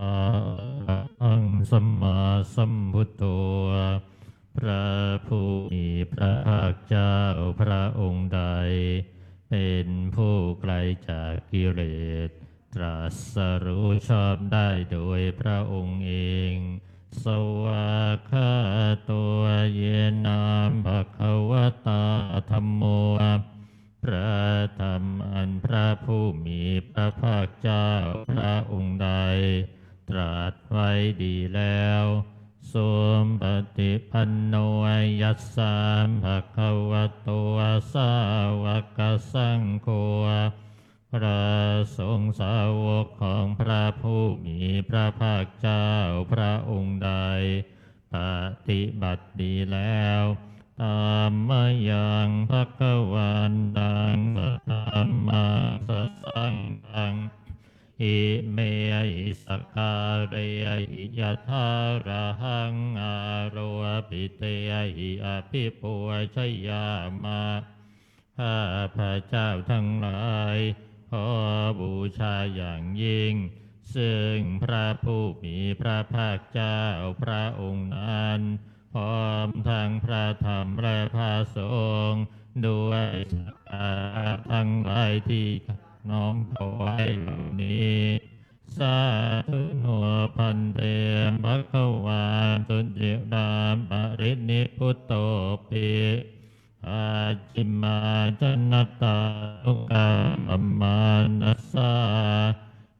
อะระหังสัมมาสัมพุทโธพระผู้มีพระภาคเจ้าพระองค์ใดเป็นผู้ไกลจากกิเลสตรัสรู้ชอบได้โดยพระองค์เองสวากขาตัวเยนามภควตาธัมโมพระธรรมอันพระผู้มีพระภาคเจ้าพระองค์ใดตรัสไว้ดีแล้วสมปฏิปันโนยัสสามภะคะวะโตสาวกสังโฆพระสงฆ์สาวกของพระผู้มีพระภาคเจ้าพระองค์ใดปฏิบัติดีแล้วตามมายังภคะวันตังสัทธัมมังสังฆังอิเมหิสการเรหิยะทาระหังอาโรปิเตหิอภิปุชยามะข้าพระเจ้าทั้งหลายขอบูชาอย่างยิ่งซึ่งพระผู้มีพระภาคเจ้าพระองค์นั้นพร้อมทั้งพระธรรมและพระสงฆ์ด้วยสักการะทั้งหลายที่น้อมถวายเหล่านี้สาธุโนพันเตภควาตุจิรามปรินิพพุตโตปิอาจิมมาจนตาตุกามมานัสสา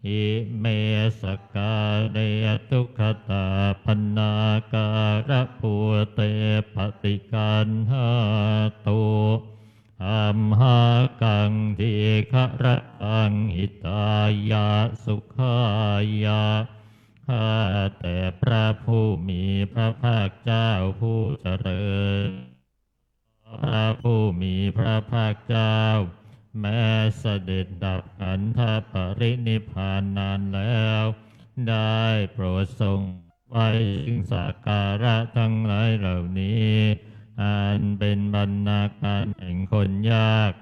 อิเมสกาเรทุขตาปนาการะภูเตปฏิกันหาตุอัมหากังทีฆระตังหิตายาสุขายาข้าแต่พระผู้มีพระภาคเจ้าผู้เจริญพระผู้มีพระภาคเจ้าแม้เสด็จดับขันธปรินิพพานนานแล้วได้โปรดทรงไว้ซึ่งสักการะทั้งหลายเหล่านี้อันเป็นบรรณาการแห่งคนยาก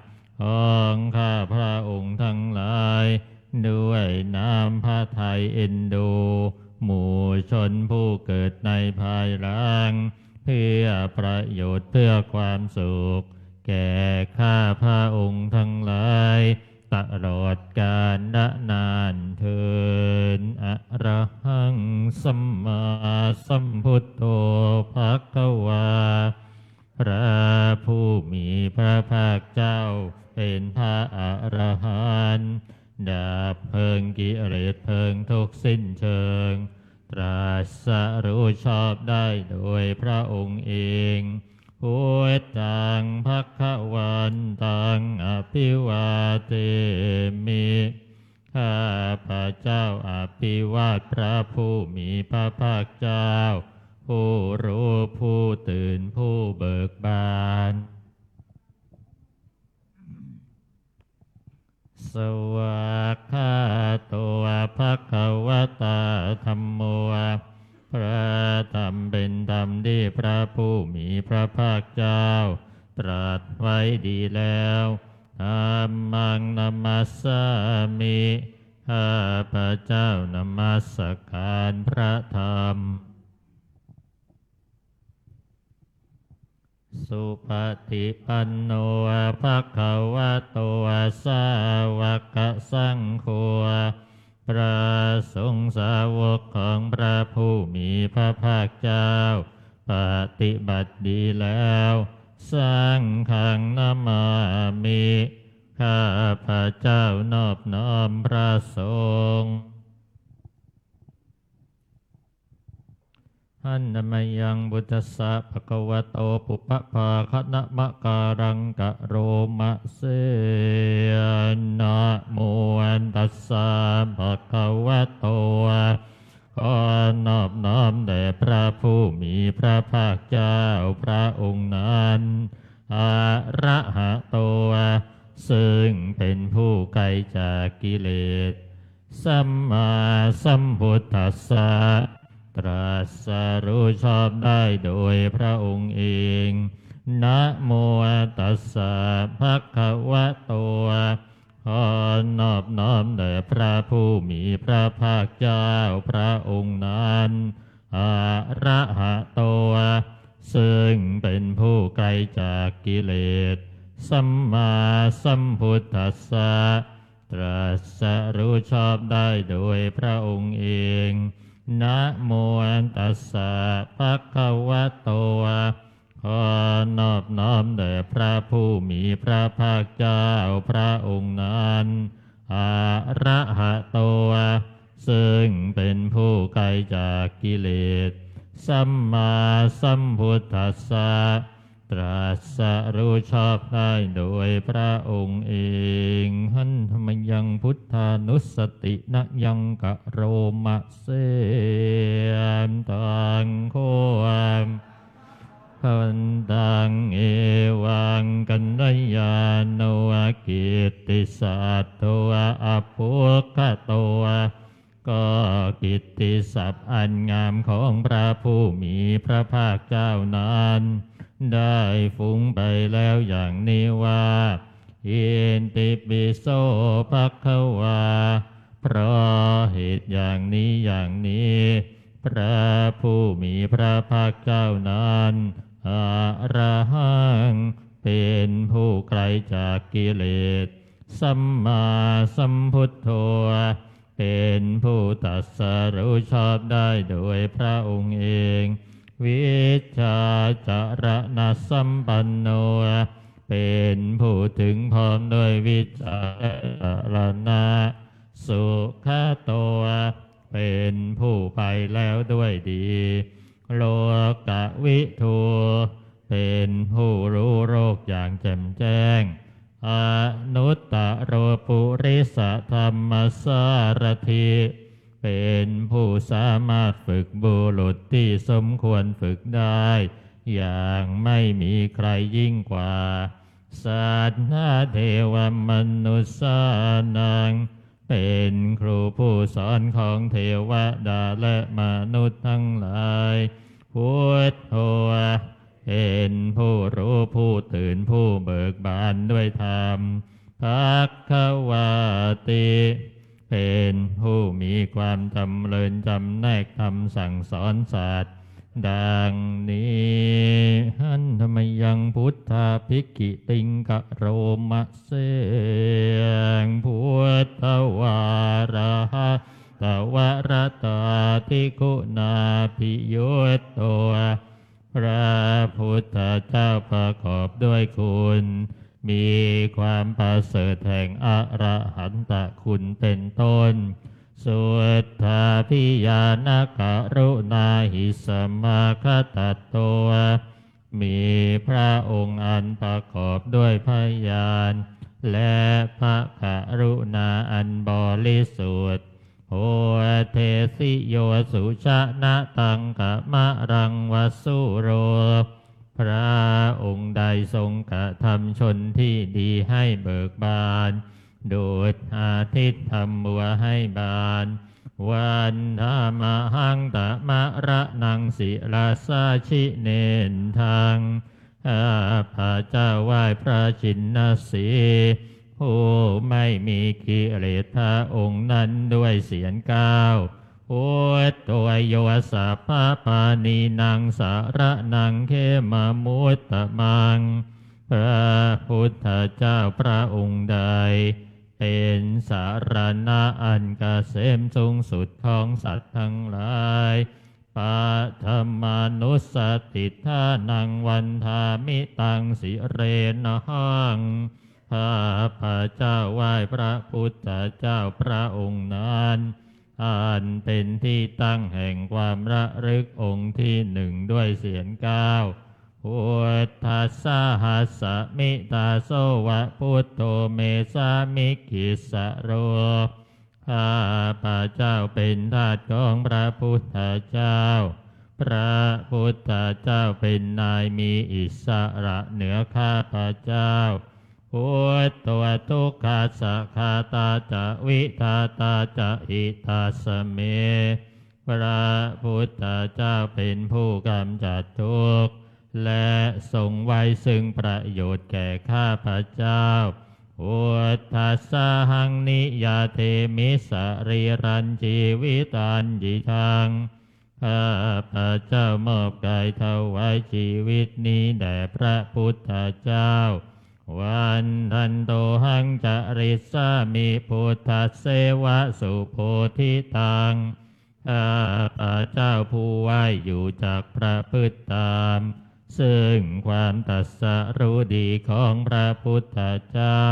ของข้าพระองค์ทั้งหลายด้วยน้ำพระทัยเอ็นดูหมู่ชนผู้เกิดในภายหลังเพื่อประโยชน์เพื่อความสุขแก่ข้าพระองค์ทั้งหลายตลอดกาลนานเทินอะระหังสัมมาสัมพุทโธภควาพระผู้มีพระภาคเจ้าเป็นพระอรหันต์ดับเพลิงกิเลสเพลิงทุกข์สิ้นเชิงตรัสรู้ชอบได้โดยพระองค์เองพุทธังภควันตังอภิวาเทมิข้าพระเจ้าอภิวาทพระผู้มีพระภาคเจ้าผู้รู้ผู้ตื่นผู้เบิกบานสวากขาโตภควตาธัมโมพระธรรมเป็นธรรมที่พระผู้มีพระภาคเจ้าตรัสไว้ดีแล้วธัมมังนัมมัสสามิข้าพระเจ้านมัสการพระธรรมสุปฏิปันโนภควโตสาวกสังโฆพระสงฆ์สาวกของพระผู้มีพระภาคเจ้าปฏิบัติดีแล้วสังฆังนามามิข้าพระเจ้านอบน้อมพระสงฆ์หันนมยังบุตสสะภะคะวะโตปุพพาคะนะมะการังกะโรมะเสนะโมตัสสะภะคะวะโตขอนอบน้อมแด่พระผู้มีพระภาคเจ้าพระองค์นั้นอะระหะโตซึ่งเป็นผู้ไกลจากกิเลสสัมมาสัมพุทธัสสะตรัสรู้ชอบได้โดยพระองค์เองนะโมตัสสะภะคะวะโต ขอนอบน้อมแด่พระผู้มีพระภาคเจ้าพระองค์นั้นอะระหะโตซึ่งเป็นผู้ไกลจากกิเลสสัมมาสัมพุทธัสสะตรัสรู้ชอบได้โดยพระองค์เองนะโมตัสสะภะคะวะโตขอนอบน้อมแด่พระผู้มีพระภาคเจ้าพระองค์นั้นอะระหะโตซึ่งเป็นผู้ไกลจากกิเลสสัมมาสัมพุทธัสสะตรัสรู้ชอบได้โดยพระองค์เองหันธรรมยังพุทธานุสตินะยังกะโรมะเสมตังโคมพันตังเอวังกันดยาโนกิตติสัตโตอภุคโตก็กิตติศัพท์อันงามของพระผู้มีพระภาคเจ้านั้นได้ฟุ้งไปแล้วอย่างนี้ว่าอินติปิโสภควาเพราะเหตุอย่างนี้พระผู้มีพระภาคเจ้านั้นอะระหังเป็นผู้ไกลจากกิเลสสัมมาสัมพุทโธเป็นผู้ตรัสรู้ชอบได้โดยพระองค์เองวิชชาจารณสัมปันโนเป็นผู้ถึงพร้อมด้วยวิชาจารณะสุขโตเป็นผู้ไปแล้วด้วยดีโลกวิทูเป็นผู้รู้โลกอย่างแจ่มแจ้งอนุตตโรปุริสธรรมสารถิเป็นผู้สามารถฝึกบุรุษที่สมควรฝึกได้อย่างไม่มีใครยิ่งกว่าสัตว์เทวมนุษย์นังเป็นครูผู้สอนของเทวดาและมนุษย์ทั้งหลายพุทโธเป็นผู้รู้ผู้ตื่นผู้เบิกบานด้วยธรรมภควาติเป็นผู้มีความจำเริญจำแนกธรรมสั่งสอนสัตว์ดังนี้หันธรรมยังพุทธาภิกขิติงกะโรมะเสงพุทธวาระหะตวรตาทิกุณาภิยุตโตพระพุทธเจ้าประกอบด้วยคุณมีความประเสริฐแห่งอรหันตคุณเป็นต้นสุทธาพิยานกรุณาหิสมาคตัตโตมีพระองค์อันประกอบด้วยพยานและพระกรุณาอันบริสุทธิ์โอเทสิโยสุชนะตังกะมะรังวสุโรพระองค์ใดทรงกระทำชนที่ดีให้เบิกบานโดดอาทิตย์ทำบัวให้บานวันธรรมหังตะมะระนังศิลาสาชิเนนทังพระเจ้าไหว้พระชินสีผู้ไม่มีกิเลสพระองค์นั้นด้วยเสียงก้าวพุทโธโยสัพพะปานีนังสารนังเขมมุตตมังพระพุทธเจ้าพระองค์ใดเป็นสารณะอันเกษมสูงสุดของสัตว์ทั้งหลายปัทมานุสติทานังวันทามิตังสิเรนหังข้าพระเจ้าไหว้พระพุทธเจ้าพระองค์นั้นอันเป็นที่ตั้งแห่งความระลึกองค์ที่หนึ่งด้วยเสียงก้าวพุทธัสสะหัสสะมิตาโสวะพุทโธเมสามิกิสะโรข้าพระเจ้าเป็นทาสของพระพุทธเจ้าพระพุทธเจ้าเป็นนายมีอิสระเหนือข้าพระเจ้าพุทโธทุกขาสัคาตาจะวิทาตาจะหิตาสเมพระพุทธเจ้าเป็นผู้กำจัดทุกข์และทรงไว้ซึ่งประโยชน์แก่ข้าพระเจ้า โ พุทธัสสะหังนิยาเทมิสรีรันชีวิตันจิทังข้าพระเจ้ามอบกายถวายชีวิตนี้แด่พระพุทธเจ้าวันทันโตหังจริสามิพุทธเสวะสุโพธิตังข้าพระเจ้าผู้ไหวอยู่จากพระพุทธตามซึ่งความตรัสรู้ดีของพระพุทธเจ้า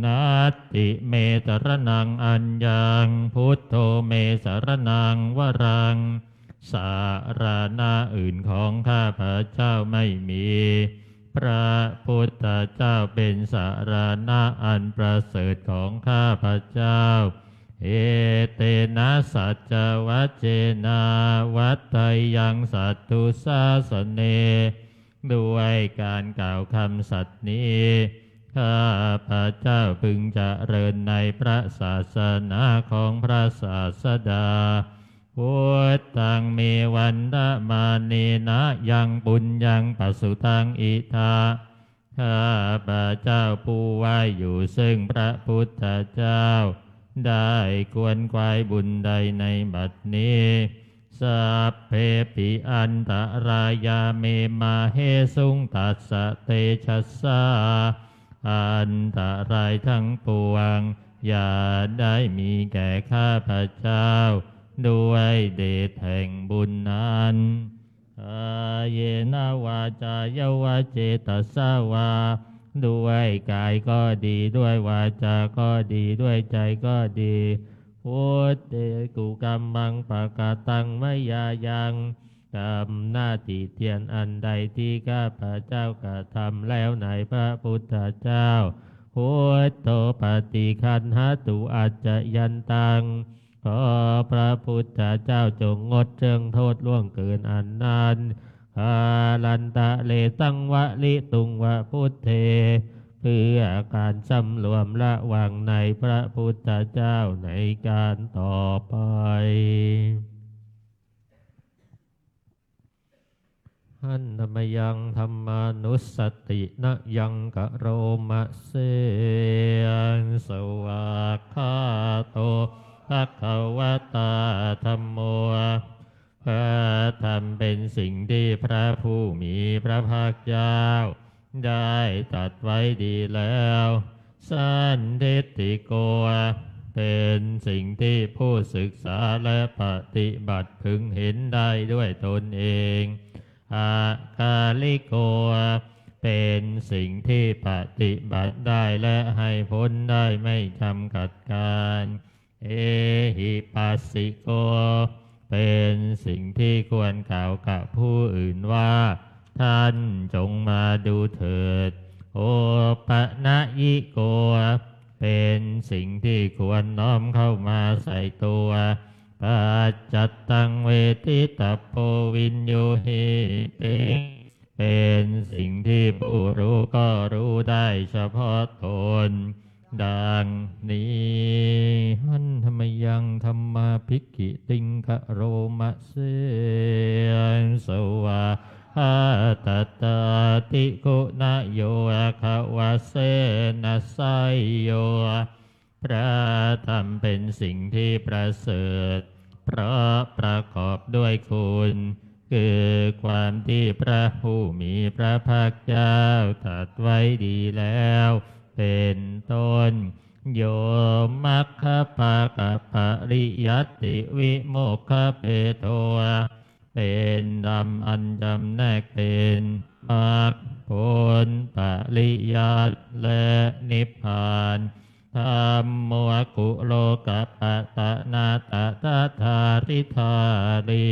นัตติเมตรนังอัญญังพุทโธเมสรนังวรังสารณะอื่นของข้าพระเจ้าไม่มีพระพุทธเจ้าเป็นสารณะอันประเสริฐของข้าพระเจ้าเอเตนะสัจวัจเจนาวัตถยังสัตตุสาสเนด้วยการกล่าวคำสัตย์นี้ข้าพระเจ้าพึงเจริญในพระศาสนาของพระศาสดาพุทธังเมวันดะมาเนนะยังปุญญังปัสสุทังอิทาข้าพระเจ้าผู้ไหวอยู่ซึ่งพระพุทธเจ้าได้ควรควายบุญใดในบัดนี้สัพเพปิอันตรายาเมมาเฮสุงตัสสะเตชัสสาอันตรายทั้งปวงอย่าได้มีแก่ข้าพระเจ้าด้วยเดชแห่งบุญนั้นเยนะวาจายวาเจตสาวาด้วยกายก็ดีด้วยวาจาก็ดีด้วยใจก็ดีพุทธกุกรรมังปะกาตังมยายังกรรมหน้าที่เทียนอันใดที่ข้าพระเจ้ากระทำแล้วในพระพุทธเจ้าพุทโธปฏิคันหตุอัจจยันตังขอพระพุทธเจ้าจงงดเชิงโทษล่วงเกินอันนั้นคาลันตะเลสังวะลิตุงวะพุทเทเพื่อการสำรวมระวังในพระพุทธเจ้าในการต่อไปหันธรรมยังธรรมานุสตินะยังกะโรมะเสยสวากขาโตภควตาธัมโมพระธรรมเป็นสิ่งที่พระผู้มีพระภาคเจ้าได้ตรัสไว้ดีแล้วสันทิฏฐิโกเป็นสิ่งที่ผู้ศึกษาและปฏิบัติพึงเห็นได้ด้วยตนเองอากาลิโกเป็นสิ่งที่ปฏิบัติได้และให้พ้นได้ไม่จำกัดการเอหิปัสสิโกเป็นสิ่งที่ควรกล่าวกับผู้อื่นว่าท่านจงมาดูเถิดโอปะนะยิโกเป็นสิ่งที่ควรน้อมเข้ามาใส่ตัวปัจจัตตังเวทิตาโพวินโยหิเป็นสิ่งที่ผู้รู้ก็รู้ได้เฉพาะตนดังนี้หันธรรมยังธรรมาภิกขิติงคะโรมะเสยสวาหาตตาติกุณโยขวะเสนะไสโยพระธรรมเป็นสิ่งที่ประเสริฐเพราะประกอบด้วยคุณคือความที่พระผู้มีพระภาคเจ้าตรัสไว้ดีแล้วเป็นต้นโยมัคคะปะกะปะริยัตติวิโมกขเพโทเป็นธรรมอันจำแนกเป็นมรรคผลปริยัติและนิพพานธัมโมกุโลกัปปะตะนาตถาธาริธารี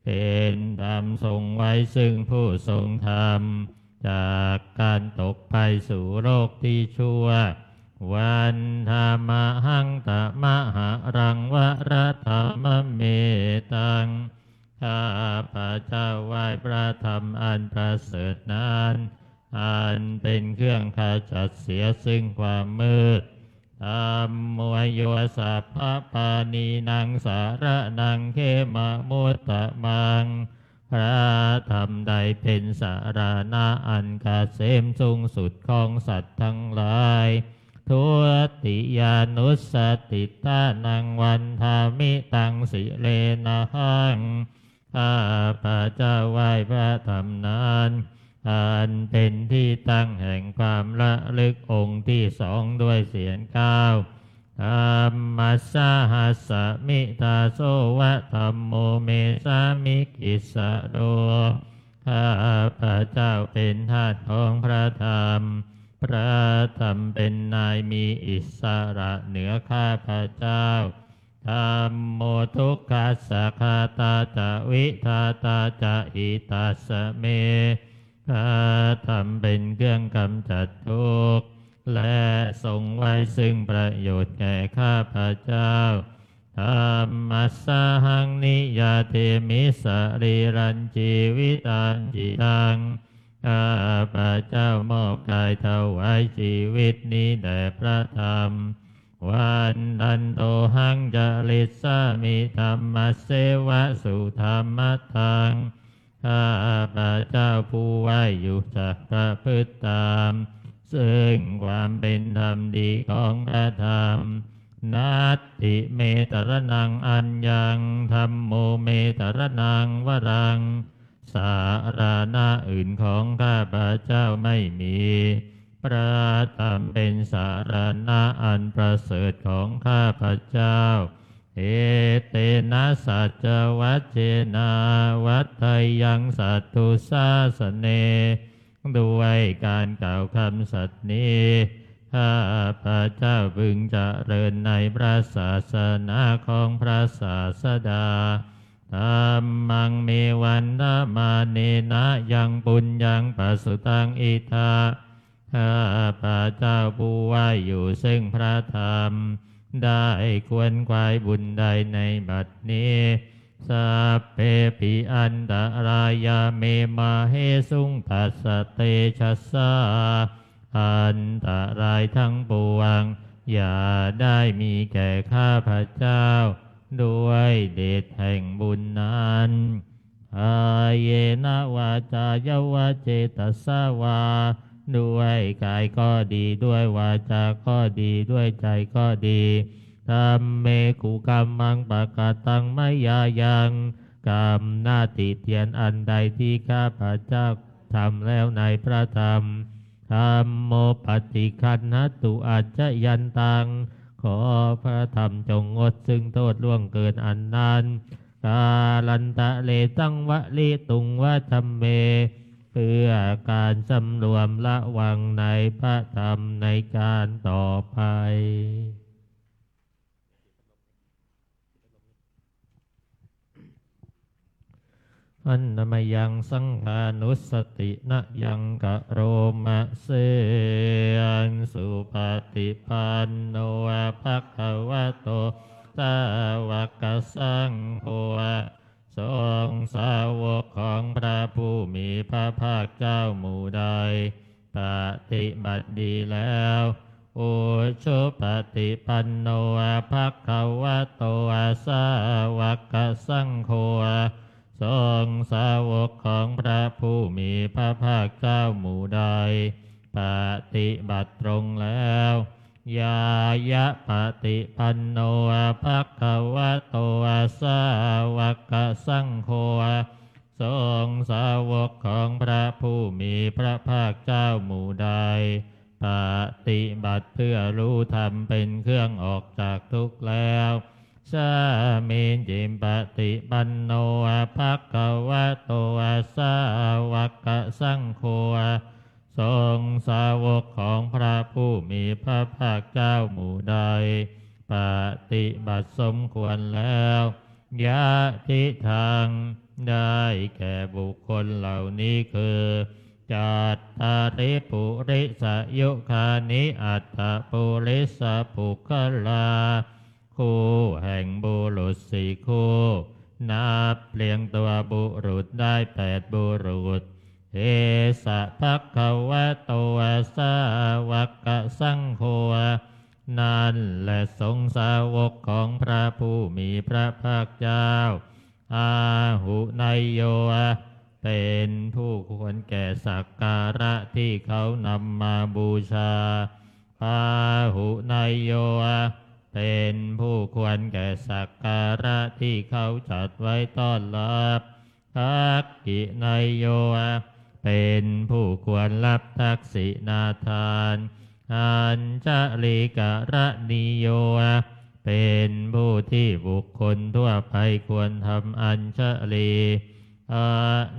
เป็นธรรมทรงไว้ซึ่งผู้ทรงธรรมจากการตกไปสู่โลกที่ชั่ววันธรรมหังตะมหารังวรธรรมเมตังข้าพระเจ้าไหว้พระธรรมอันประเสริฐนั้นอันเป็นเครื่องขจัดเสียซึ่งความมืดธัมโมโยสัพพปานีนังสารนังเขมะมุตตะมังพระธรรมใดเป็นสารณะอันเกษมสูงสุดของสัตว์ทั้งหลาย ทุติยานุสติตานังวันทามิตังสิเลนะหังข้าพระเจ้าไหว้พระธรรมนั้นอันเป็นที่ตั้งแห่งความระลึกองค์ที่สองด้วยเสียงก้าวธัมมัสสะหัสสะมิตาโสวะธัมโมเมสามิกิสสะโดข้าพระเจ้าเป็นทาสของพระธรรมพระธรรมเป็นนายมีอิสระเหนือข้าพระเจ้าธัมโมทุกขัสสะคาตาจะวิทาตาจะอิตัสสะเมพระธรรมเป็นเครื่องกำจัดทุกข์และทรงไว้ซึ่งประโยชน์แก่ข้าพระเจ้าธัมมัสสะหังนิยาเทมิสรีรัญชีวิตันจิตังข้าพระเจ้ามอบกายถวายชีวิตนี้แด่พระธรรมวันดันโตหังจริสสามิธรรมเสวะสุธรรมทังข้าพระเจ้าผู้ไหวอยู่จากพระพฤติตามซึ่งความเป็นธรรมดีของพระธรรมนัตติเมตรนังอัญญังธัมโมเมตรนังวรังสารานะอื่นของข้าพระเจ้าไม่มีพระธรรมเป็นสารานะอันประเสริฐของข้าพระเจ้าเอเตนะสัจวัชเชนาวัตถยังสัตตุสาสเนด้วยการกล่าวคำสัตย์นี้ข้าพระเจ้าพึงเจริญในพระศาสนาของพระศาสดาธัมมังเมวันทมาเนนะยังปุญญังปัสสุตังอิทาข้าพระเจ้าผู้ว่าอยู่ซึ่งพระธรรมได้ควรควายบุญใดในบัดนี้สัพเพปิอันตรายาเมมาเฮสุงตัสสะเตชัสสะอันตรายทั้งปวงอย่าได้มีแก่ข้าพระเจ้าด้วยเดชแห่งบุญนั้นอาเยนะวาจายวะเจตสาวาด้วยกายก็ดีด้วยวาจาก็ดีด้วยใจก็ดีธัมเมกุกัมมังปะกะตังมยายังกรรมหน้าติเตียนอันใดที่ข้าพระเจ้าทำแล้วในพระธรรมธัมโมปฏิคันหตุอัจจยันตังขอพระธรรมจงงดซึ่งโทษล่วงเกินอันนั้นกาลันตะเลตังวะลิตุงวะธัมเมเพื่อการสำรวมระวังในพระธรรมในการต่อไปอันนมยังสังฆานุสตินะยังกะโรมะเสอันสุปฏิปันโนภะคะวะโตสาวกสังโฆสงฆ์สาวกของพระผู้มีพระภาคเจ้าหมู่ใดปฏิบัติดีแล้วโอชุปฏิปันโนภะคะวะโตสาวกสังโฆสงฆ์สาวกของพระผู้มีพระภาคเจ้าหมู่ใดปฏิบัติตรงแล้วยายะปฏิปันโนภะคะวะโตสาวกสังโฆสงฆ์สาวกของพระผู้มีพระภาคเจ้าหมู่ใดปฏิบัติเพื่อรู้ธรรมเป็นเครื่องออกจากทุกข์แล้วสามีจิมปฏิปันโนภะคะวะโตสาวกสังโฆสงฆ์สาวกของพระผู้มีพระภาคเจ้าหมู่ใดปฏิบัติสมควรแล้วยะทิทางได้แก่บุคคลเหล่านี้คือจัตตาริปุริสยุคานิอัตถปุริสปุคลาคู่แห่งบุรุษสี่คู่นับเรียงตัวบุรุษได้8บุรุษเอสะภะคะวะโตสาวกสังโฆนั่นและสงฆ์สาวกของพระผู้มีพระภาคเจ้าอาหุนายโยเป็นผู้ควรแก่สักการะที่เขานำมาบูชา พาหุนายโยเป็นผู้ควรแก่สักการะที่เขาจัดไว้ต้อนรับทักกินายโยเป็นผู้ควรรับทักษิณาทานอัญชลิกรณิโยเป็นผู้ที่บุคคลทั่วไปควรทำอัญชลีอ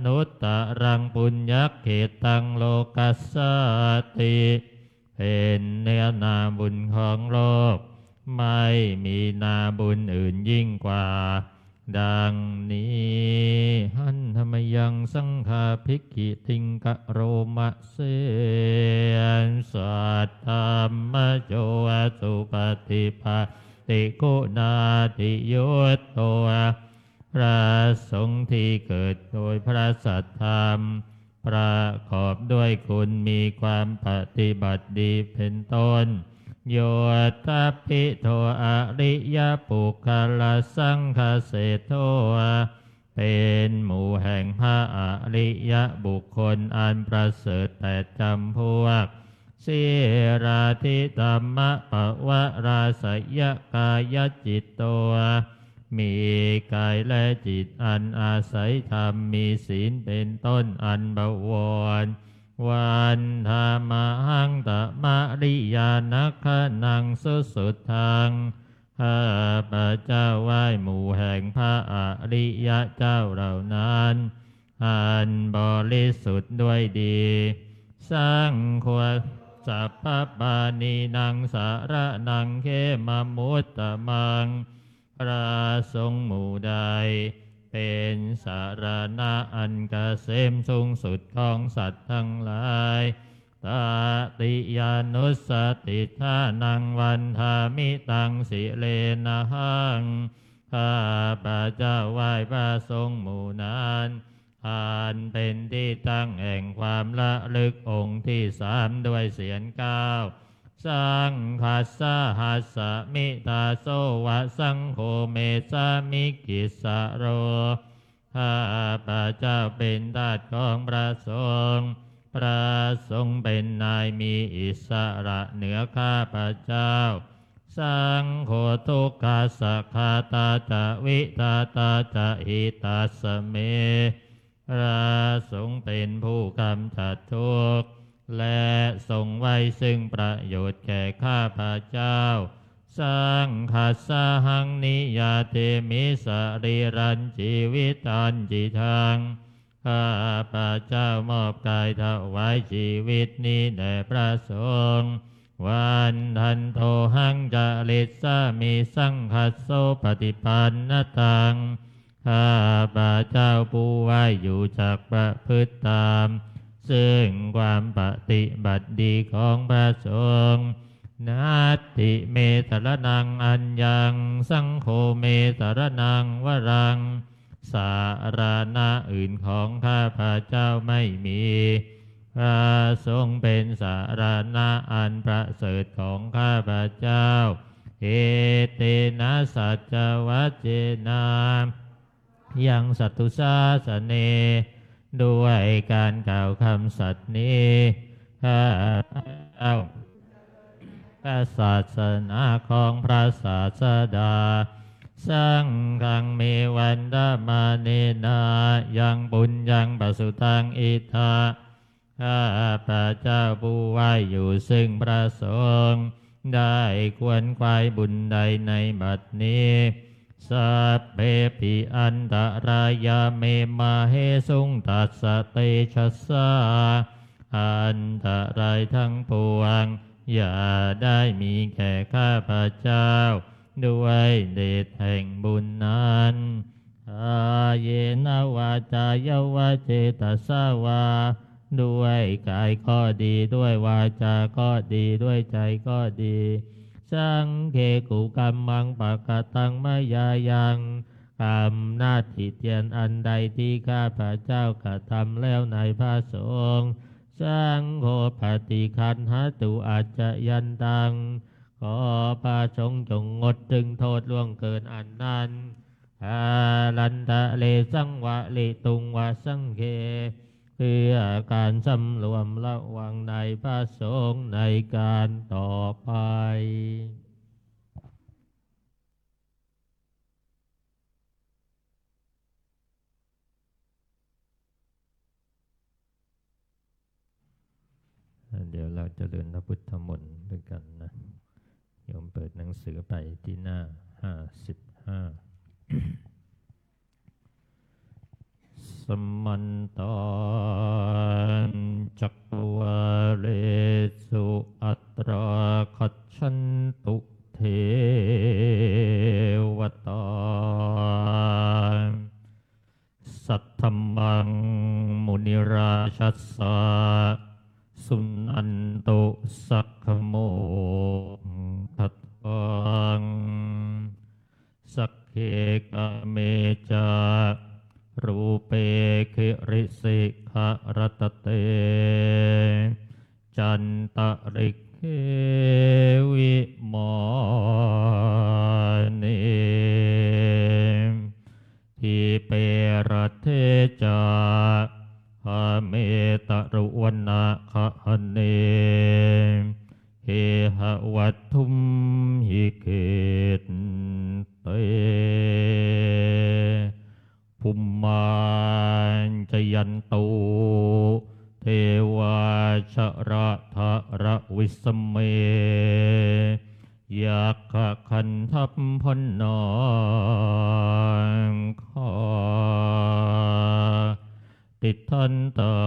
นุตตรังปุญญเขตังโลกัสสติเป็นเนื้อนาบุญของโลกไม่มีนาบุญอื่นยิ่งกว่าดังนี้หันธรรมยังสังฆาภิกขิติงกะโรมะเสนสัตธรรมโจสุปฏิภาติคุณาติยุตโตพระสงฆ์ที่เกิดโดยพระสัทธรรมประกอบด้วยคุณมีความปฏิบัติดีเป็นต้นโยตัพพิโทอริยปุคลสังฆเสโทเป็นหมู่แห่งพระอริยบุคคลอันประเสริฐแต่จำพวกสิราธิธรรมปวราสยกายจิตโตมีกายและจิตอันอาศัยธรรมมีศีลเป็นต้นอันบวรวันธรรมหังตมะริยานัคนังสุดทางข้าพระเจ้าไหว้หมู่แห่งพระอริยเจ้าเหล่านั้นอันบริสุทธิ์ด้วยดีสร้างควรสัพพปานีนังสารนังเขมมุตตมังพระสงฆ์หมู่ใดเป็นสารณะอันเกษมสูงสุดของสัตว์ทั้งหลายตติยานุสติทานังวันทามิตังสิเลนะหังข้าพระเจ้าไหว้พระสงฆ์หมู่นั้นอันเป็นที่ตั้งแห่งความละลึกองค์ที่สามด้วยเสียงก้าวสังคัสสะหัสสะมิตาโสวะสังโฆเมสามิกิสะโรข้าพระเจ้าเป็นทาสของพระสงฆ์พระสงฆ์เป็นนายมีอิสระเหนือข้าพระเจ้าสังโฆทุกขาสักขาตาจะวิตาตาจะหิตาสเมพระสงฆ์เป็นผู้กำจัดทุกข์และทรงไว้ซึ่งประโยชน์แก่ข้าพระเจ้าสังคัสสะหังนิยาเตมิสรีรันชีวิตันจิทังข้าพระเจ้ามอบกายถวายชีวิตนี้แด่พระสงฆ์วันทันโทหังจริตสามิสังคัสโสปฏิปันนตังข้าพระเจ้าผู้ไหวอยู่จากประพฤติตามซึ่งความปฏิบัติดีของพระสงฆ์นัตติเมตรนังอัญญังสังโฆเมตรนังวรังสารณะอื่นของข้าพระเจ้าไม่มีพระสงฆ์เป็นสารณะอันประเสริฐของข้าพระเจ้าเอเตนะสัจวัจเจนะยังสัตตุสาสเนด้วยการกล่าวคำสัตย์นี้ข้าพระเจ้าพระศาสนาของพระศาสดาสังฆังเมวันดามาเนนายังบุญยังปสุทังอิทธาข้าพระเจ้าผู้ไหวอยู่ซึ่งพระสงฆ์ได้ควรควายบุญใดในบัดนี้สัพเพปิอันตรายาเมมาเหสุงตัสสะเตชัสสะอันตรายทั้งปวงอย่าได้มีแก่ข้าพระเจ้าด้วยเดชแห่งบุญนั้นอาเยนวาจายวาเจตสาวาด้วยกายก็ดีด้วยวาจาก็ดีด้วยใจก็ดีสังเคกุกรรมังปะกตังมายายังกรรมหน้าที่เทียนอันใดที่ข้าพระเจ้ากระทำแล้วในพระสงฆ์สังโฆปฏิคันหตุอาจจะยันตังขอพระสงฆ์จงงดจึงโทษล่วงเกินอันนั้นอาลันตะเลสังวะลิตุงวะสังเค เพื่อการสำรวมระวังในพระสงฆ์ในการต่อไปเดี๋ยวเราจะเดินพระพุทธมนต์ด้วยกันนะโยมเปิดหนังสือไปที่หน้า55สมันตานจักวาเลสุอัตราคัจฉันตุเทวตาสัทธมังมุนิราชัสสะสุนันตุสักขโมทัตตังสักเคกะเมจารูเปคิริสิขะรัตเตจันตะริเควิมานทิเปรเทจาหาเมตรุวนาคะเนเฮหะวัตถุมหิเกตเตภุมมานจยันตุเทวาชระทะระวิสเมยาคะคันทัพพนองขอติทันตา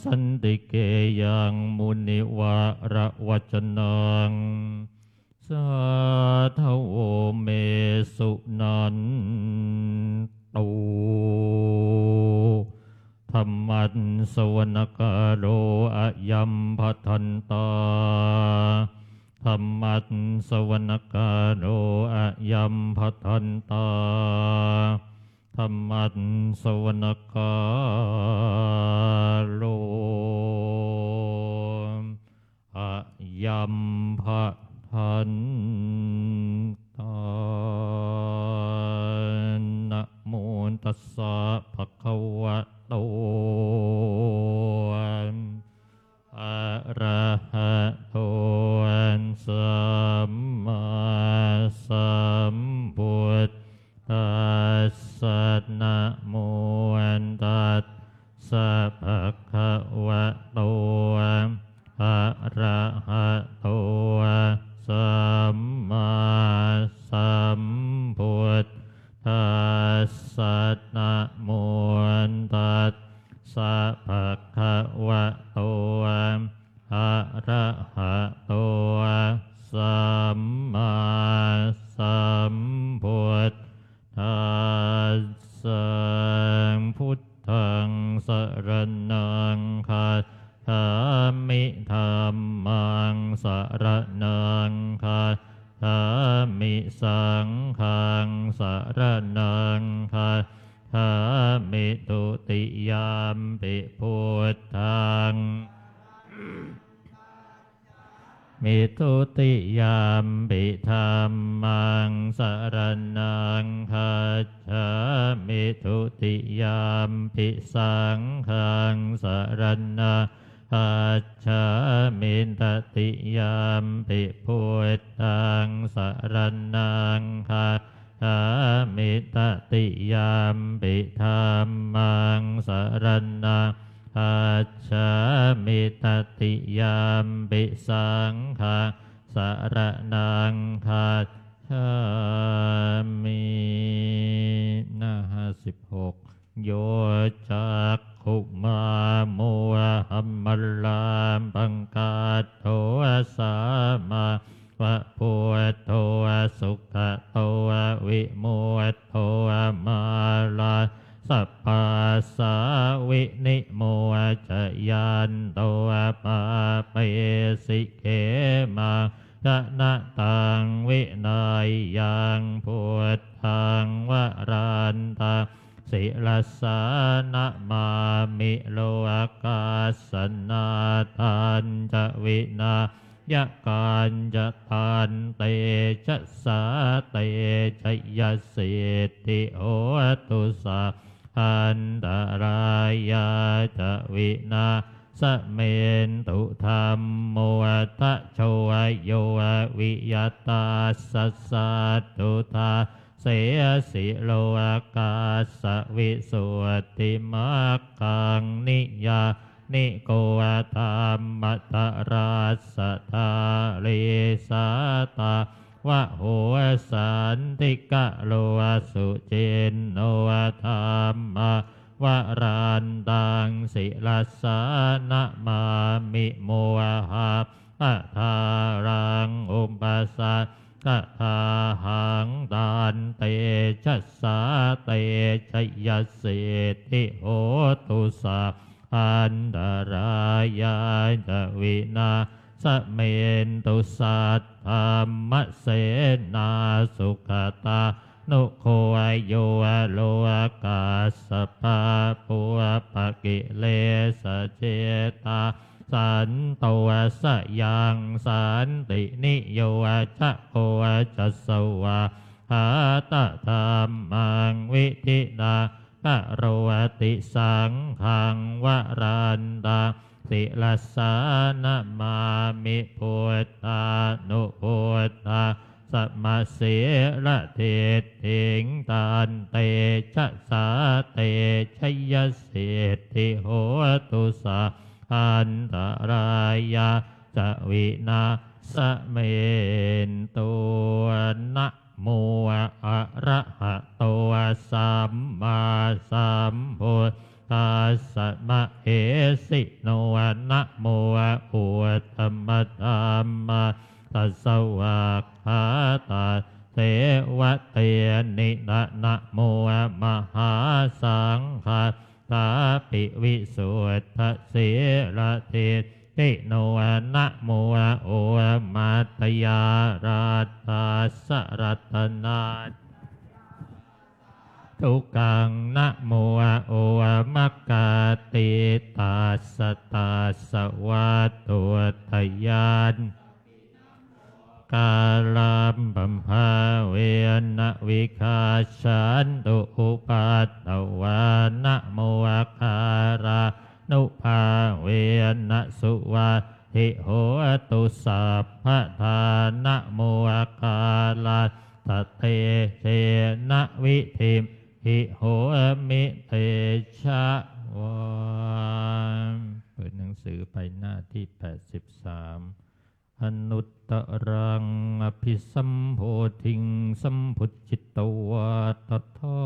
สันติเกยังมุนิวาระวจนังสาธโวเมสุนันตุธรรมัสสวนกาโรอะยัมภทันตาธรรมัสสวนกาโรอะยัมภทันตาธรรมัสสวนกาโรอะยัมภทันตานะโมตัสสะภะคะวะโตอะระหะโตสัมมาสัมพุทธัสสะนะโมตัสสะภะคะวะโตอะระหะโตสัมมาสัมพุทธัสสะนะโมตัสสะภะคะวะโตอะระหะโตสัมมาสัมพุทธัสสะพุทธังสรณังคัจฉามิธัมมังสรณังคัจฉามิสังฆังสรณังคัจฉามิตุติยามปิพุทธังมิตุติยามปิธัมมังสรณังคัจฉามิตุติยามปิสังฆังสรณังคัจฉามิตติยามปิพุทธังสรณังคัจฉามิตติยามปิธัมมังสรณังคัจฉามิตติยามปิสังฆังสรณังคัจฉามิหน้า56โยจักขุมาโมหัมมัลลามปังกาโตสามาวะพุทโธสุขโตวิมุตโธมาลาสัพพะสาวินิโมจยันโตปะเปสิเกมาจะนะตังวินัยยังพุทธังวรันตังศิลสานะมามิโลอากาสนาทันจะวินายะการจะทานเตจะสาเตจะยสิทธิโหตุสา อันตรายาจะวินาสเมนตุธรรมโมทะโชโยวิยตาสัสสะตุตาเสสิโลกาสวิสุทธิมัคคังนิยานิโกธรรมตราสทาลิสาตาวะโหสันติกะโลสุจินโนธรรมวรันตังศิลสานะมามิโมหะปัทารังอุปสัตตะทาหังตันเตชัสสาเตชยสิทธิโหตุสาอันตรายาจะวินาสเมนตุสัตธรรมเสนาสุขตานุโคโยโลกาสปะปุปะกิเลสเจตาสันโตสยังสันตินิโยจะโคจะสวะหาตธรรมังวิธินากะโรติสังขังวรันตังศิลสานะมามิพุทธานุพุทธาสัมมาเสละเทถิงตันเตชะสาเตชยสิทธิโหตุสาอันตรายาจะวินาสเมนตัวนะโมอะระหะโตสัมมาสัมพุทธัสสะมะเหสิโนนะโมอุตตมะธัมมาตัสสะวะหาตาเทวะเตนินะโมมหาสังฆาตาปิวิสุทธเสระเทติโนนะโมโอมัตตยาราตัสสะรัตนาทุกขังนะโมโอมัคคาติตัสสะตัสสะวะตุทยานกาลัมปัมภาเวนะวิคาชันตุอุปัตตวานะโมคารานุภาเวนะสุวัติโหตุสัพพทานะโมคาลาตเตเชนะวิธิมหิโหมิเตชะวามเปิดหนังสือไปหน้าที่83อนุตตรังอภิสัมโพธิงสัมพุทธิตวะตถา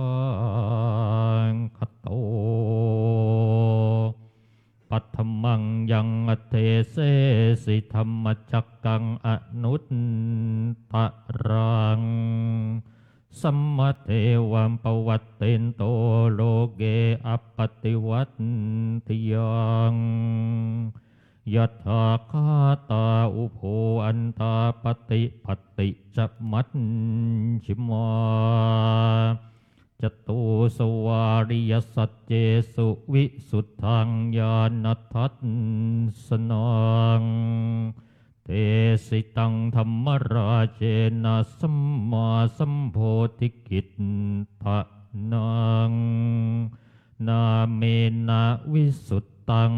คโตปัทมังยังอเทเสสิธรรมจักกังอนุตตรังสัมมาเทวัมปวัตเตนโตโลเกอปติวัตติยังยัตถาคาตาอุโภอันตาปฏิปติจัมัจฉิมาจตุสวาริยสัจเจสุวิสุทธังญาณทัสสนังเตสิตังธรรมราเจนะสัมมาสัมโพธิกิตตะนังนาเมนะวิสุตตัง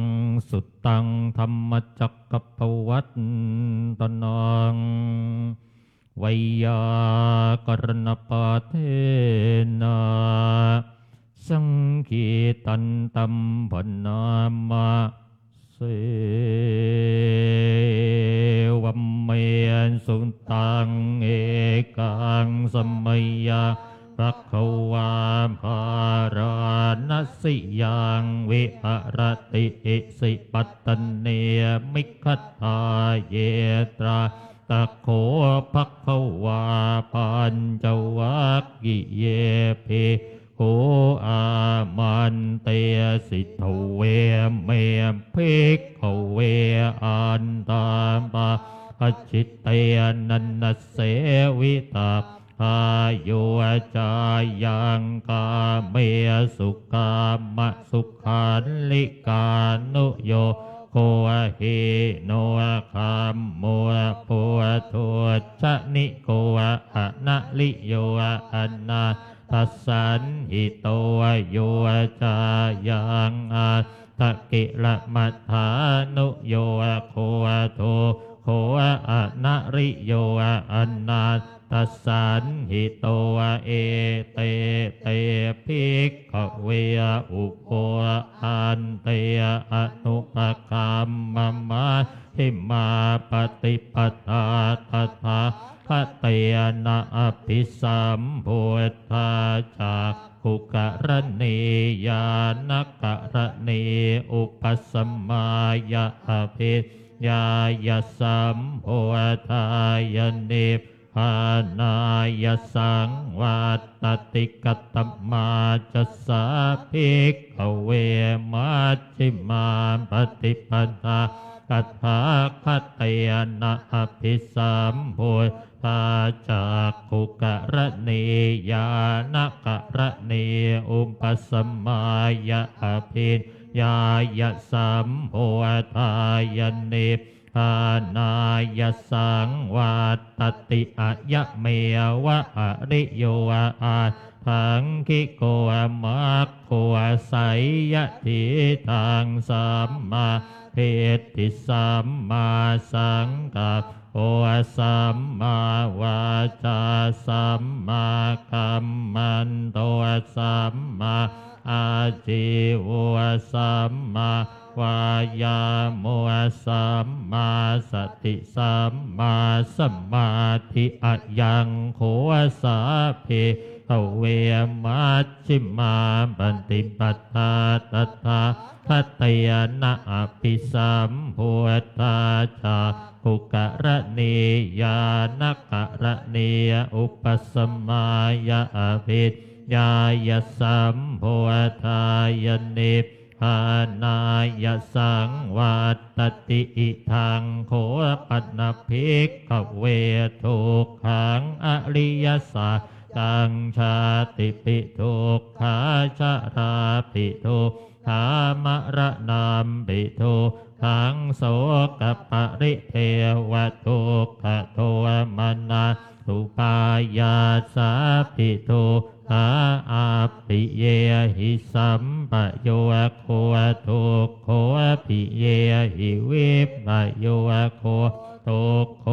สุตตังธรรมจักรปวัตตนังวัยยากรณปาเทนะสังคีตันตัมพนามะเสวัมเมนสุตังเอกังสมัยยาพระขวาภารณสิยังวิหรติอิสิปัตตเนมิคตาเยตราตะโขภควาปัญจวัคคีเยภิกขุอามันเตสิทเวเมภิกขเวอันตามปะจิตเตนันเสวิตาอายุจายังกาเมสุกามะสุขันลิกานุโยโคหิโนคัมโมปุถุชะนิโกอะนะลิโยอะนา ทัสสันหิโตโยจายังอาตะกิละมัฏฐานุโยโคโทโคอะนะริโยอันนาตัสสันหิโตเอเตเตภิกขเวอุโปอันเตอนุปคัมมมาทิมาปฏิปทาตถาคเตนะอภิสัมพุทธาจากขุกะระเนยานกะระเนอุปสัมมายะอภิญาญสัมโพธายเนปานายสังวัตติกตมาจัสสะภิกขเวมัชฌิมาปฏิปทาตถาคตยนะอภิสัมพุทธาจากขุกะระเนยานกะระเนอุปสัมมายะอภิญญายสัมโพธายเนปานายสังวัตติอะยะเมวะอริโยอาทังคิโกมัคโคไสยทิทางสัมมาเพติสัมมาสังกัปโอสัมมาวาจาสัมมาคัมมันโตสัมมาอาจิวสัมมาวายาโมสัมมาสติสัมมาสมาธิอะยังโคสาเพเวมัชฌิมาปฏิปทาตถาคตยนะอภิสัมพุทธาจาขุกะระเนยานกะระเนอุปสัมมายะอภิญญายสัมโพธายเนปานายสังวัตติอิทังโคปันภิกขเวทุกขังอริยสัจตังชาติปิทุกขาชราปิทุกขามรณามปิทุกขังโสกปริเทวทุกขโทมนาสุปายาสาปิทุกขาอาปิเยหิสัมปโยโคทุกโคปิเยหิวิปโยโคทุกโค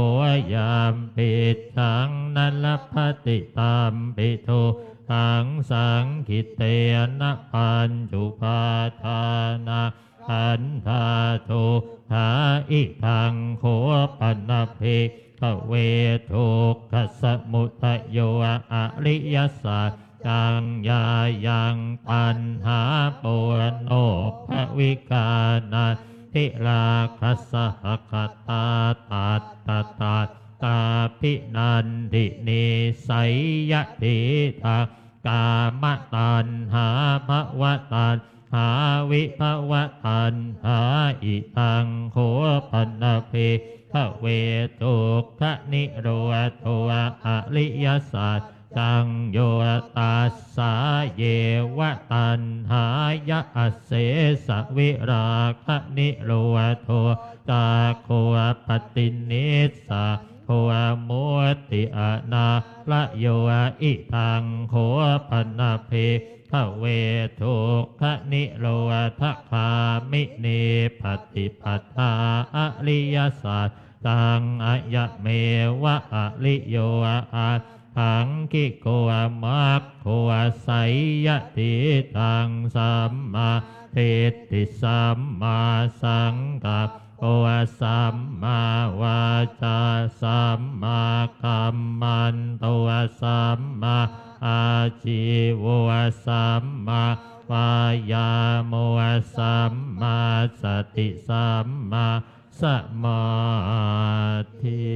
ยามปิสังนัลภติตามปิทุกขังสังคิเตนะปัญจุปาทานาขันธาทุกขาอิทังโคปันภิกขเวทุกขสมุทัยโยอริยสัจจังยายังปัญหาปุณโญภวิกานาทิราคัสสหคตาตัตตาตาปินันทินิสัยยะทิทากามตัณหาภวตัณหาวิภวตัณหาอิทังโคปันภิกขเวทุกขนิโรธอริยสัจจังโยตัสสาเยวะตัณหายะอเสสวิราคนิโรธตาโคปตินิสสะโคมุติอนาละโยอิทังโคปันภิกขเวทุกขนิโรธคามิเนปฏิปทาอริยสัจตังอะยะเมวะอริโยอาทังคิโกมัคโคไสยทิตังสัมมาทิฏฐิสัมมาสังกัปโอสัมมาวาจาสัมมาคัมมันโตสัมมาอาจิวสัมมาวายาโมสัมมาสติสัมมาสมาธิ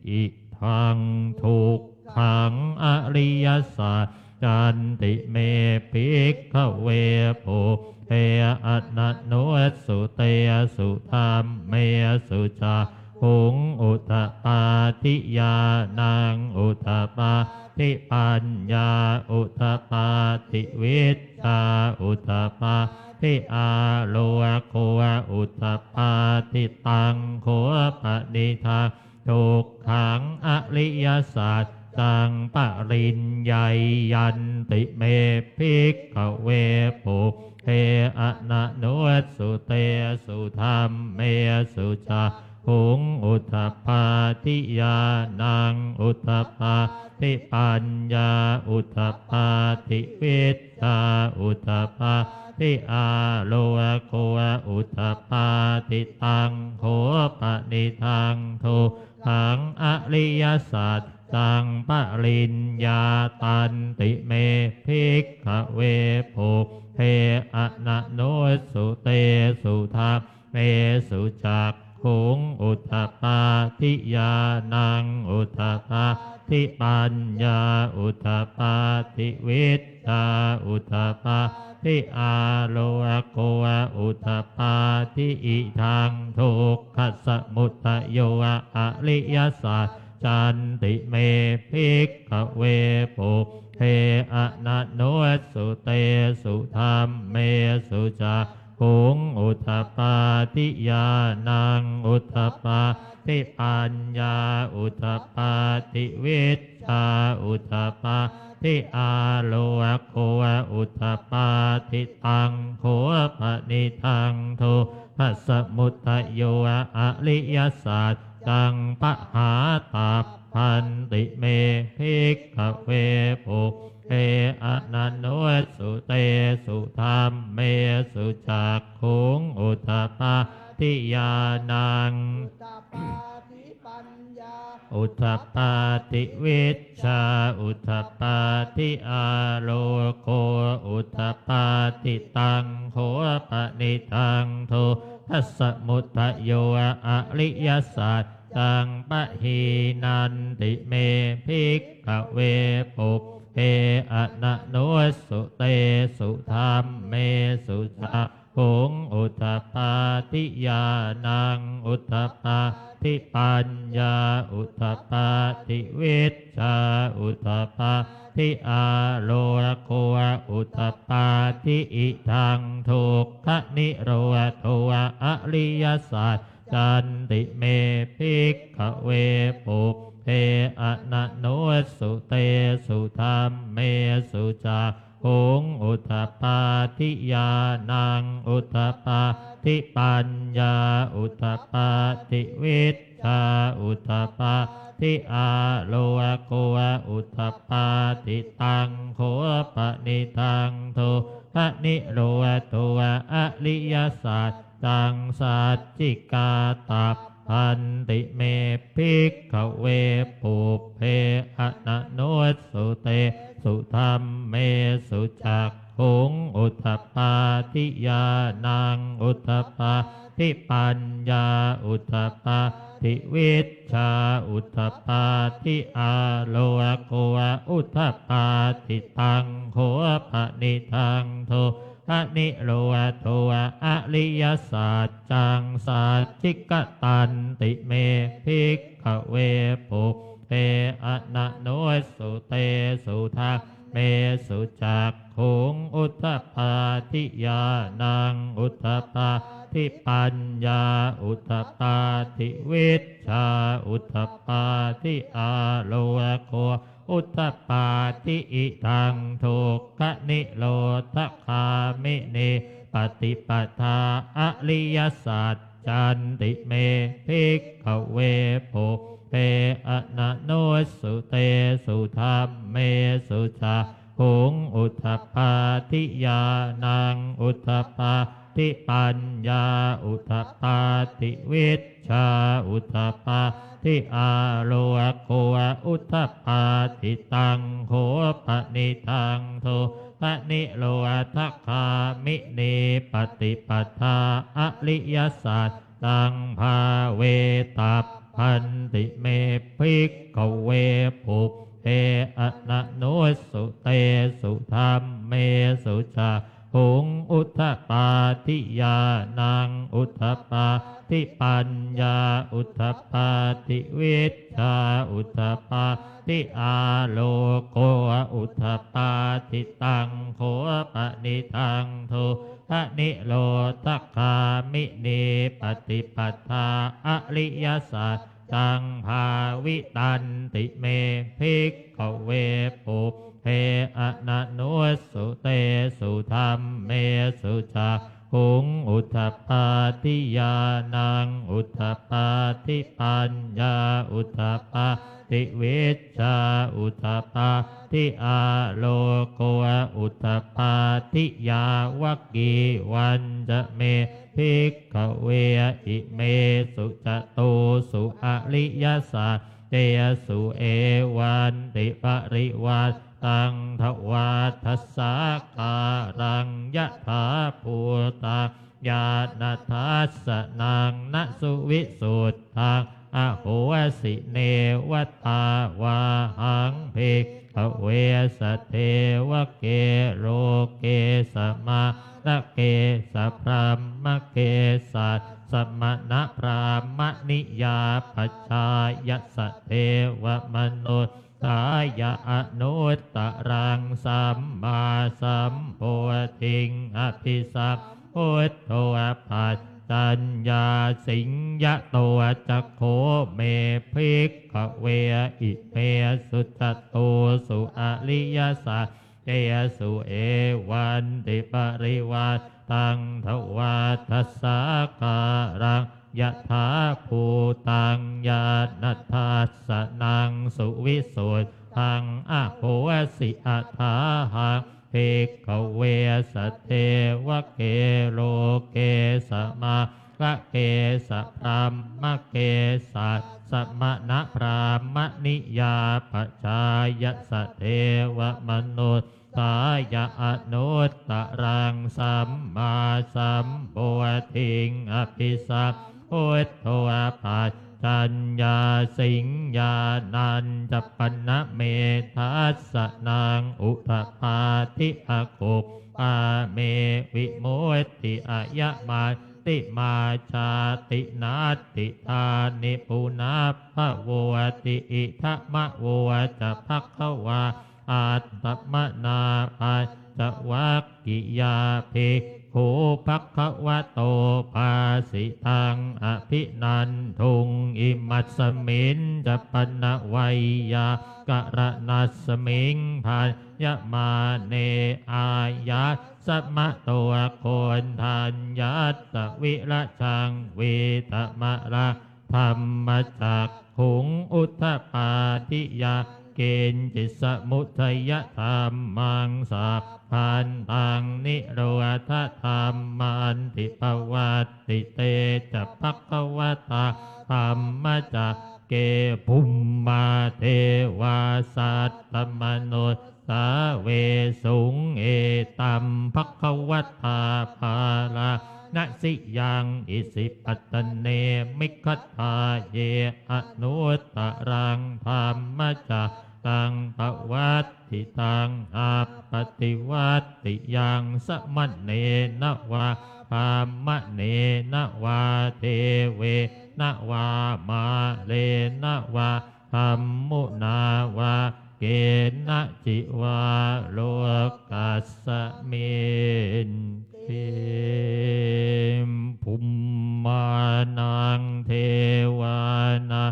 อิทังทุกขังอริยสัจจันติเมภิกขเวภูเทอนันโนสุเตสุธรรมเมสุจาหุงอุตปาทิยานังอุตปาทิปัญญาอุตปาทิวิชชาอุตปาทิอาโลโคอุตปาทิตังโคปนิทาทุกขังอริยสัจ ตังปริญญายันติเมภิกขเวปุเทอะนะโนสุเตสุธรรมเมสุจาหุงอุทธปปาทิยานังอุทธปปาทิปัญญาอุทธปปาทิวิชชาอุทธปปาทิอาโลโกอุทธปปาทิตังโขปนิทังโทหังอริยสัจตังปริญญาตันติเมภิกขเวปุเทอะนะโนสุเตสุธรรมเมสุจักขุงอุทธปปาทิยานังอุทธปปาทิปัญญาอุทธปปาทิวิชชาอุทธปปาทิอาโลโกอุทธปปาทิอิทังทุกขสมุทัยโยอริยสัจจันติเมภิกขเวปุเทอะนะโนสุเตสุธรรมเมสุจาหุงอุทธปปาทิยานังอุทธปปาทิปัญญาอุทธปปาทิวิชชาอุทธปปาทิอาโลโกอุทธปปาทิตังโขปนิทังโทภัสสมุทัยโยอริยสัจตังปะหาตัพพันติเมภิกขเวปุเทอะนะโนสุเตสุธรรมเมสุจักขุงอุทธปปาทิยานังอุทธปปาทิวิชชาอุทธปปาทิอาโลโกอุทธปปาทิตังโขปนิทังโทภัสสมุทัยโยอริยสัจตังปะหีนันติเมภิกขเวปุเทอะนะโนสุเตสุธรรมเมสุจักขุงอุทธปปาทิยานังอุทธปปาทิปัญญาอุทธปปาทิวิชชาอุทธปปาทิอาโลโกอุทธปปาทิอิทังทุกขนิโรธอริยสัจจันติเมภิกขเวปุเทอะนะโนสุเตสุธรรมเมสุจาหุงอุทธปปาทิยานังอุทธปปาทิปัญญาอุทธปปาทิวิชชาอุทธปปาทิอาโลโกอุทธปปาทิตังโขปนิทังโทภนิโรโทอริยสัจตังสัจจิกาตัพพันติเมภิกขเวปุเพอะนะโนสุเตสุธรรมเมสุจักขุงอุทธปปาทิยานังอุทธปปาทิปัญญาอุทธปปาทิวิชชาอุทธปปาทิอาโลโกอุทธปปาทิตังโขปนิทังโทภนิโรโทอริยสัจจังสัจจิกตันติเมภิกขเวปุเทอะนะโนสุเตสุธรรมเมสุจักขุงอุทธปปาทิยานังอุทธปปาทิปัญญาอุทธปปาทิวิชชาอุทธปปาทิอาโลโกอุทธปปาทิอิทังทุกขนิโรธคามินีปฏิปทาอริยสัจจันติเมภิกขเวปุเทอะนะโนสุเตสุธรรมเมสุจาหุงอุทธปปาทิยานังอุทธปปาทิปัญญาอุทธปปาทิวิชชาอุทธปปาทิอาโลโกอุทธปปาทิตังโขปนิทังโทภนิโรธคามินีปฏิปทาอริยสัจตังภาเวตัพพันติเมภิกขเวปุเทอะนะโนสุเตสุธรรมเมสุจาหุงอุทธปาทิยานังอุทธปาทิปัญญาอุทธปาทิวิชชาอุทธปาทิอาโลโกอุทธปาทิตังโขปนิทังโทภนิโรธคามินีปฏิปทาอริยสัจ ตังภาวิตันติเมภิกขเวปุเพอนะโนสุเตสุธรรมเมสุชาหุงอุทธปปาทิยานังอุทธปปาทิปัญญาอุทธปปาทิวิชชาอุทธปปาทิอาโลโกอุทธปปาทิยาวกีวันจะเมภิกขเวอิเมสุจตุสุอริยสัจเตสุเอวันติปริวัตตังทวาทัสสะการังยะถาภูตังญาณทัสสะนังนสุวิสุทธังอโหสิเนวัตตาวาหังภิกขเวสเทวเกโรเกสมาละเกสพรามเกสัสสมณพรามนิยาปัจฉายสเทวมนุษสายะอนุตตรังสัมมาสัมโพธิงอภิสัพพุทโธปัจจัญญาสิงยะโตจักโขเมภิกขเวอิเมสุจตุสุอริยสัจเตสุเอวันติปริวัตตังทวาทัสสะการังยะถาภูตังญาณทัสสะนังสุวิสุทธังอโหสิอัฏฐาหังภิกขเวสเทวเกโลเกสมาละเกสพรามเกสัสสมณพรามนิยาปัจฉายสเทวมนุษสายะอนุตตรังสัมมาสัมโพธิงอภิสัพพุทโธปัจจัญญาสิงญานันจะปันนะเมทัสสะนางอุทธปาทิอโกปาเมวิโมติอายะมาติมาชาตินาติธานิปุนาภโวติอิทะมะโวจะภักขวาอาตตมนาปัจจวัคกิยาภิกขุภักขวะโตภาสิทังอภินันทุงอิมัสสมินจะปันนะวัยยากะระนัสสมิงภายะมาเนอายะสัมมะโตโคนทัญญาตวิระชังวิตมะระธรรมจักขุงอุทธปาทิยาเกณฑ์จิตสมุทัยธรรมังสัพพันตังนิโรธธรรมันติปวัตติเตจะภักขวตาธรรมจักเกภุมมาเทวาสัตตมนุษสาเวสุงเอตัมภักขวตาภาลานะสิยังอิสิปัตตเนมิคัตถาเยอนุตตรังธรรมจักตังปวัตติตังอาปฏิวัตติยังสมณเนนวาภามะเนนวาเทเวนวามาเลนวาธรรมุนาวาเกณจิวาโลกัสสมินทิมภุมมานังเทวานา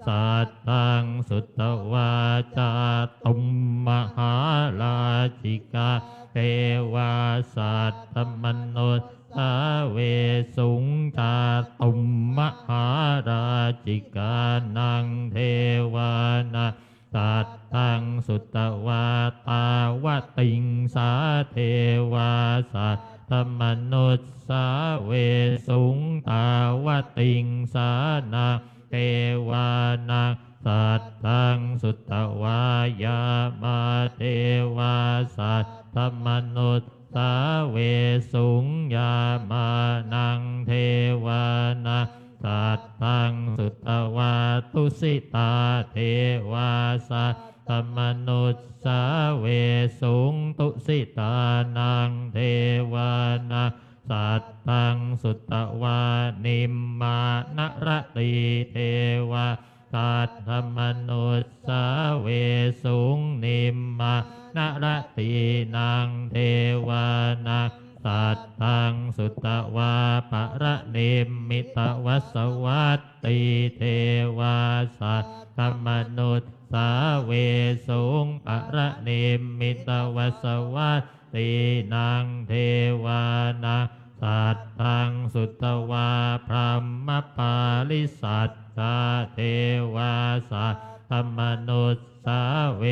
สัตตังสุตวาจาตุมมหาราชิกาเทวาสัตตมนุษสาเวสุงจาตุมมหาราชิกานังเทวานาสัตตังสุตวาตาวติงสาเทวาสัตตมนุษสาเวสุงตาวติงสานาเทวานังสัตตังสุตวายามาเทวาสัตตมนุษสาเวสุงยามานังเทวานังสัตตังสุตวาตุสิตาเทวาสัตตมนุษสาเวสุงตุสิตานังเทวานังสัตตังสุตวานิมมานรติเทวาสัตตมนุษสาเวสุงนิมมานรตินังเทวานัง สัตตังสุตวาปะระเนมิตวัสวัตติเทวาสัตตมนุษย์สาเวสุงปะระเนมิตวัสวัตตินางเทวานาสัตตังสุตวาพรหมปาลิสัตตาเทวาสัตตมนุษย์สาเว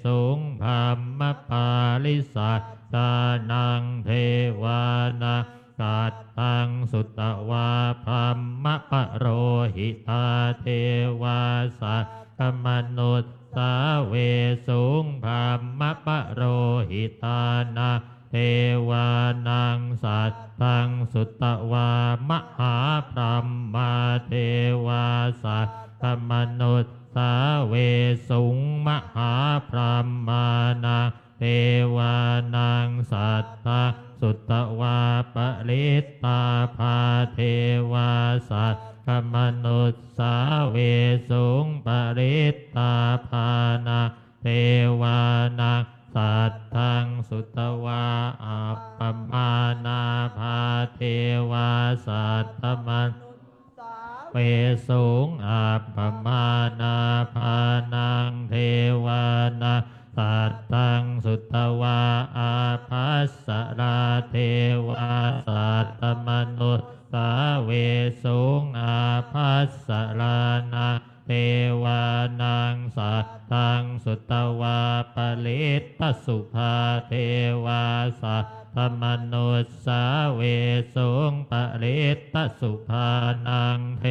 สุงพรหมปาลิสัตตานังเทวานาสัตตังสุตวาพรหมปโรหิตาเทวาสัตตมนุษย์สาเวสุงพรหมปโรหิตานาเทวานังสัตตังสุตวามหาพรหมาเทวาสัตตมนุษย์สาเวสุงมหาพรหมานาเทวานังสัตตาสุตวาปริตตาภาเทวาสัตตมนุษย์สาเวสุงปริตตาภานาเทวานังสัตตังสุตวาอัปปมานาภาเทวาสัตตมนุษย์เวสุงอัปปมานาภานังเทวานาสัตตังสุตวาอาภัสสราเทวาสัตตมนุษย์สาเวสุงอาภัสสรานาเทวานังสัตตังสุตวาปลิตตสุภาเทวาสัตตมนุษย์สาเวสุงปริตตสุภานังเท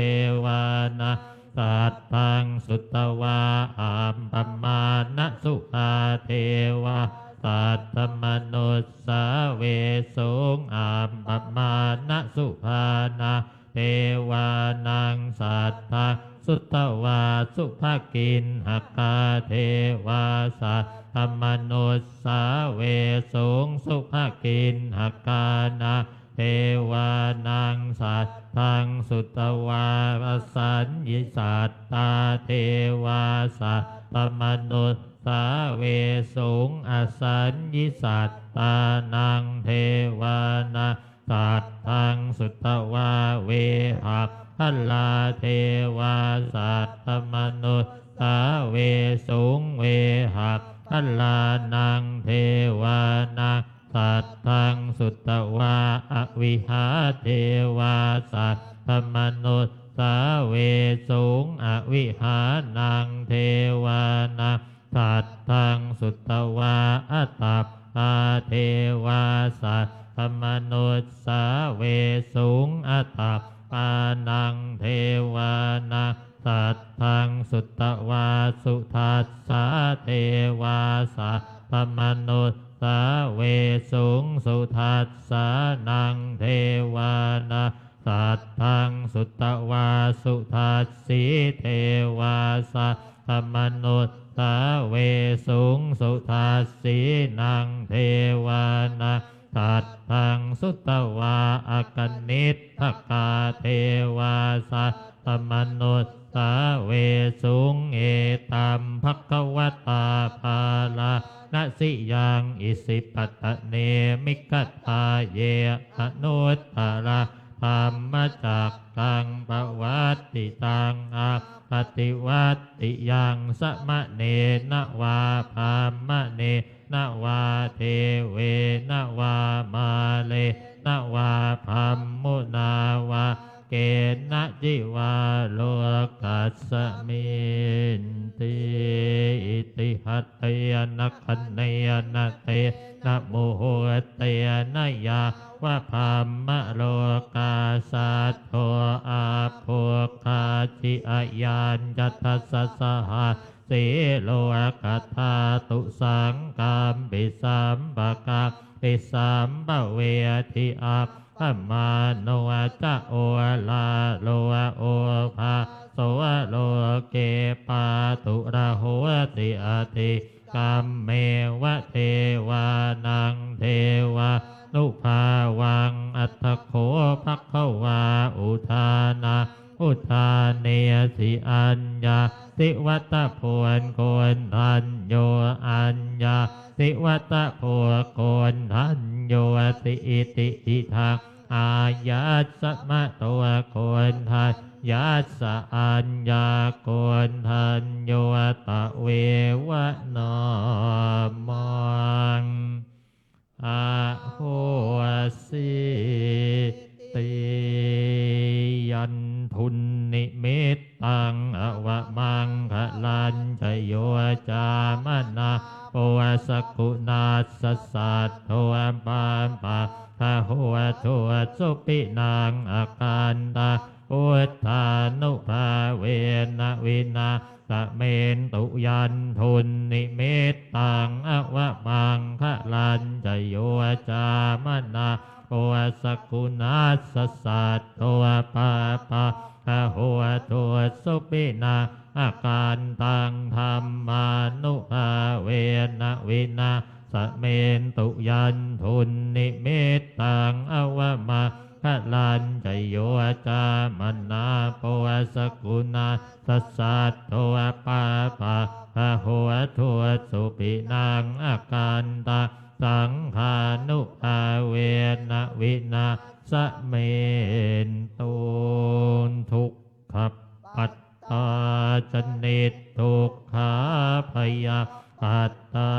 วานาสัตตังสุตวาอัมปมานะสุภาเทวาสัตตมนุษย์สาเวสุงอัมปมานะสุภานาเทวานังสัตตังสุตวาสุภกินหกาเทวาสัตตมนุษย์สาเวสุงสุภกินหกานาเทวานังสัตตังสุตวาอสัญญิสัตตาเทวาสัตตมนุษย์สาเวสุงอสัญญิสัตตานังเทวานาสัตตังสุตวาเวหักขัลลาเทวาสัตตมนุษย์สาเวสุงเวหักขัลลานังเทวานาสัตตังสุตวาอวิหาเทวาสัตตมนุษย์สาเวสุงอวิหานังเทวานาสัตตังสุตวาอัตตาเทวาสัตตมนุษย์สาเวสุงอัตตปานังเทวานาสัตตังสุตวาสุทัสสะเทวาสัตตมนุษย์สาเวสุงสุทัสสะนังเทวานาสัตตังสุตวาสุทัสสีเทวาสัตตมนุษย์สาเวสุงสุทัสสีนังเทวานาสัตตังสุตวาอากนิทธกาเทวาสัตตมนุษย์สาเวสุงเอตัมภควตาภาลานะสิยังอิสิปัตตเนมิกตาเยอนุตตระธรรมจักตังปวัตติตังอาปฏิวัตติยังสมะเนนะวาภามะเนนะวาเทเวนะวามาเลนะวาภัมมุนาวาเกนะจิวาโลกัสสมินติอิติหัตถยนะคันเนยนะเตนะโมโหเตนะยาวะภัมมะโลกาสัทโธอาโภคาจิอายัญจัตตัสสะสหะสีโลกัตถาตุสังกัมปิสัมปะกะปิสัมปะเวทิอาธรรมาโนจะโอลาโลโอภาโสโลเกปาตุระโหติอาติกัมเมวะเทวานังเทวานุภาวังอัตถโขภควาอุทานาอุทานเนสิอัญญาสิวัตพวนโกนทันโยอัญญาสิ ติวัตโพโกนทันโยติอิติอิทังอายัสสะมะตัวโกนทันยัสสะอัญญาโกนทันโยตะเววะนมังอาโหสิติยันทุนนิมิตตังอวะมังคะลันจโยจามนาโอสกุณาสสัตโทปามปะทะโหโทสุปินางอาการตาอุทธานุภาเวนะวินาสเมนตุยันทุนนิมิตตังอวะมังคะลันจโยจามนาโอสกุณาสสัตโทปาปะทะโหโทสุปินาอาการตังธรรมานุภาเวนะวินาสเมนตุยันทุนนิมิตตังอวะมาคะลันจโยจามนาโปสกุณาสัสสัตโทปาปะทะโหโทสุปินังอาการตาสังขานุภาเวนะวินาสเมนตุทุกขปัตตาจเนตทุกขาพยาปัตตา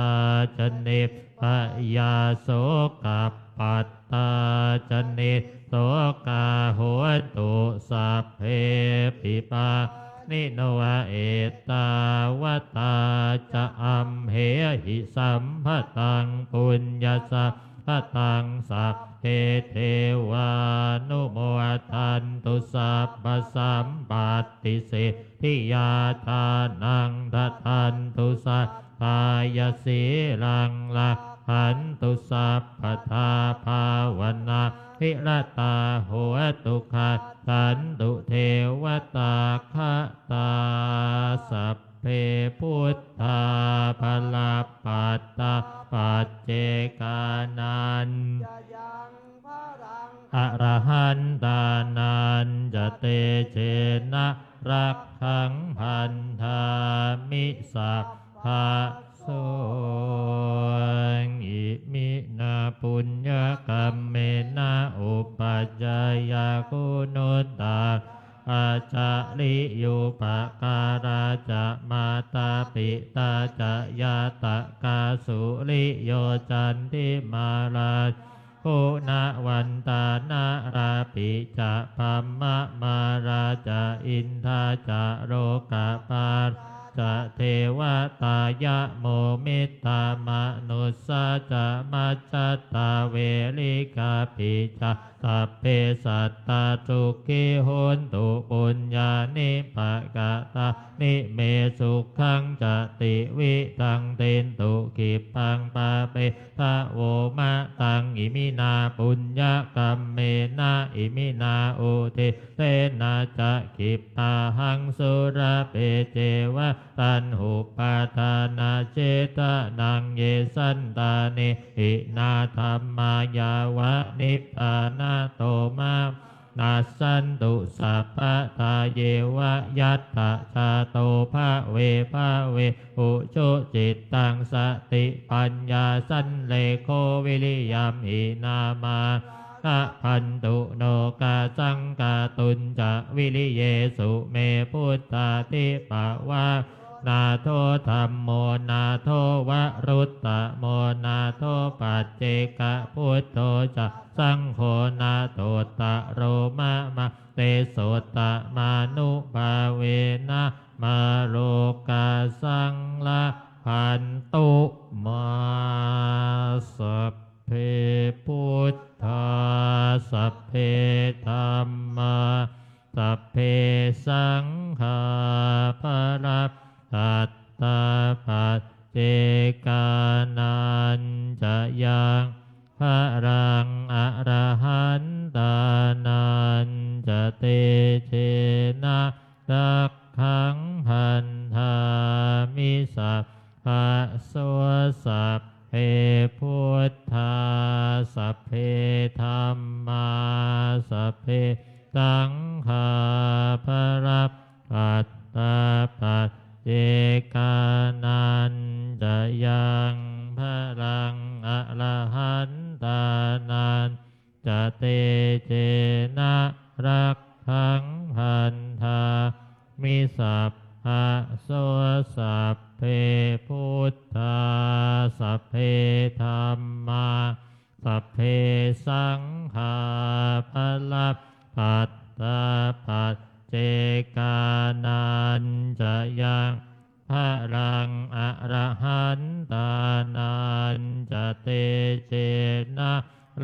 จเนตพยาโสกปัตตาจเนตโสกาโหตุสัพเพปิปานิโนวะเอตาวตาจะอัมเหหิสัมภตังปุญญาสัพพตังสัพเพเทวานุโมทันตุสัพพสัมปัตติสิทธิยาทานังทันตุสัพพายสีลังละหันตุสัพพทาภาวนาทิรตาโหตุขะสันตุเทวตาคะตาสัพเพพุทธาภลาปัตตาปัจเจกานันอรหันตานันจะเตเชนะรักขังพันธามิสัพพะโสอิมินาปุญญกรรมเมนะอุปัจจายคุณุตตาอาจาริยุปการาจะมาตาปิตาจะยาตะกาสุริโยจันติมาราคุณวันตานาราปิจะพัมมะมาราจะอินทาจะโรกะปาจะเทวตายะโมมิตามนุสสะจะมัจจตาเวลิกาปิจะสัพเพสัตตาทุกขิโหนตุปุญญานิปกะตานิเมสุขังจติวิตังเตนตุขิปังปะเปทะโวมะตังอิมินาปุญญกรรมเมนะอิมินาอุทิเตนะจะขิปะหังสุระเปเจวะตันหุปาทานาเจตะนังเยสันตานิหินาธัมมายาวะนิพพานาโตมานาสันตุสัพพะทาเยวะยัตถะชาโตภะเวอุชุจิตตังสติปัญญาสันเลโควิริยัมหินามาอะพันตุโนกาสังกาตุนจะวิริเยสุเมพุทธาทิปะวะนาโทธัมโมนาโทวรุตตะโมนาโทปัจเจกพุทโธจะสังโฆนาโตตะโรมะมะเตโสตะมานุภาเวนะมาโลกาสังละพันตุมาสัพเพพุทธาสัพเพธัมมาสัพเพสังฆาภรัตตัตตาปัจเจกานันจะยังพระรังอรหันตานันจะเตเชนะรักขังพันธามิสัพพะโสสัพเพพุทธาสัพเพธัมมาสัพเพสังฆาภรัตตัตตาปัจเจกานันจะยัง พลังอรหันตานันจะเตเจนะรักขังพันธามิสัพพะโสสัพเพพุทธาสัพเพธัมมาสัพเพสังฆาภลัพพัตตาปัจเจกานันจะยังพลังอรหันตานันจะเตเจนะ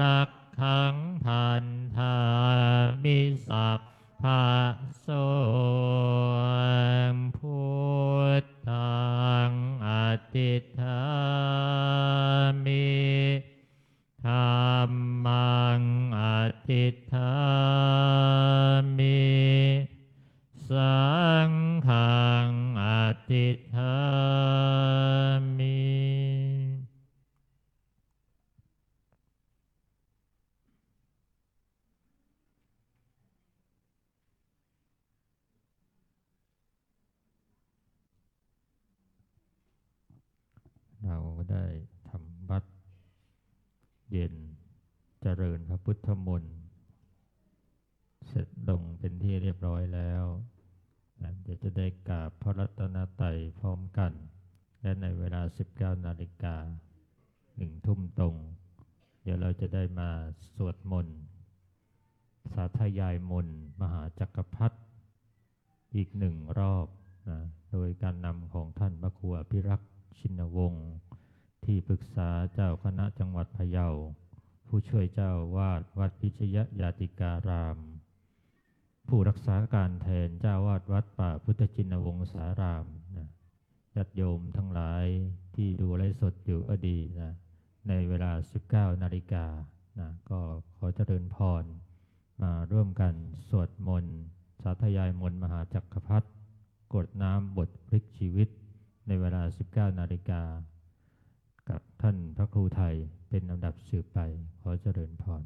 รักขังพันธามิสัพพะโสพุทธังอทิฏฐามิธัมมังอทิฏฐามิสังฆังอทิฏฐามิเราได้ทำวัดเย็นเจริญพระพุทธมนต์เสร็จลงเป็นที่เรียบร้อยแล้วเดี๋ยวจะได้กราบพระรัตนตรัยพร้อมกันและในเวลา 19 นาฬิกา 1 ทุ่มตรงเดี๋ยวเราจะได้มาสวดมนต์สาธยายมนต์มหาจักรพรรดิอีก1 รอบนะโดยการนำของท่านพระครูอภิรักษ์ชินวงศ์ที่ปรึกษาเจ้าคณะจังหวัดพะเยาผู้ช่วยเจ้าวาดวัดพิชยญาติการามผู้รักษาการแทนเจ้าวาดวัดป่าพุทธชินวงศารามนะญาติโยมทั้งหลายที่ดูไลฟ์สดอยู่ก็ดีนะในเวลา 19 นาฬิกานะก็ขอเจริญพรมาร่วมกันสวดมนต์สาธยายมนต์มหาจักรพรรดิกรวดน้ำบทพลิกชีวิตในเวลา 19 นาฬิกากับท่านพระครูไทยเป็นลำดับสืบไปขอเจริญพร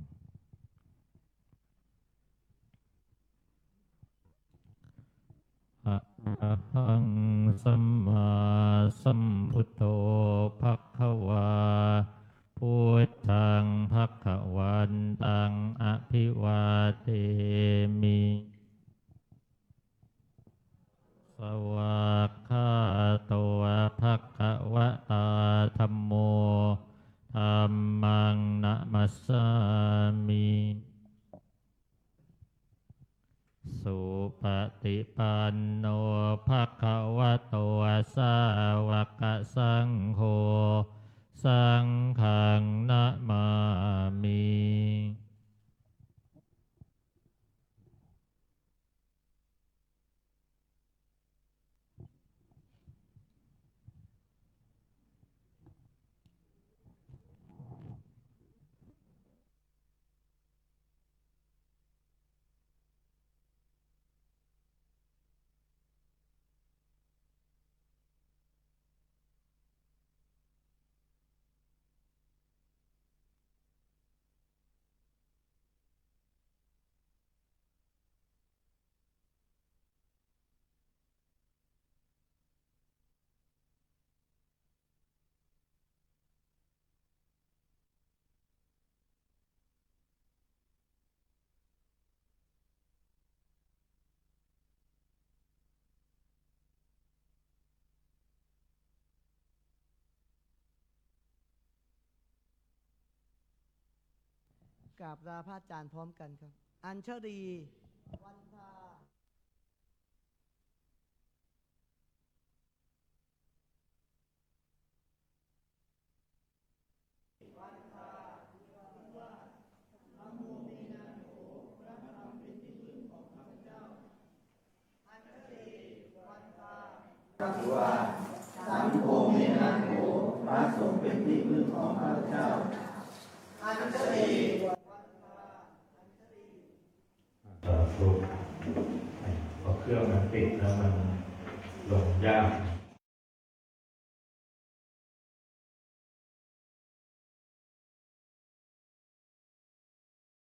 อะระหังสัมมาสัมพุทโธภควาพุทธังภควันตังอภิวาเทมิสวากขาโตภควตาธัมโมธัมมังนะมัสสามิสุปฏิปันโนภควโตสาวกสังโฆสังฆังนะมามิกราบลาพระอาจารย์พร้อมกันครับ อัญชลีวันทาถือว่าสังโฆเมนะโขพระสงฆ์เป็นที่พึ่งของข้าพเจ้าอัญชลีพอเครื่องมันติดแล้วมันลงยาก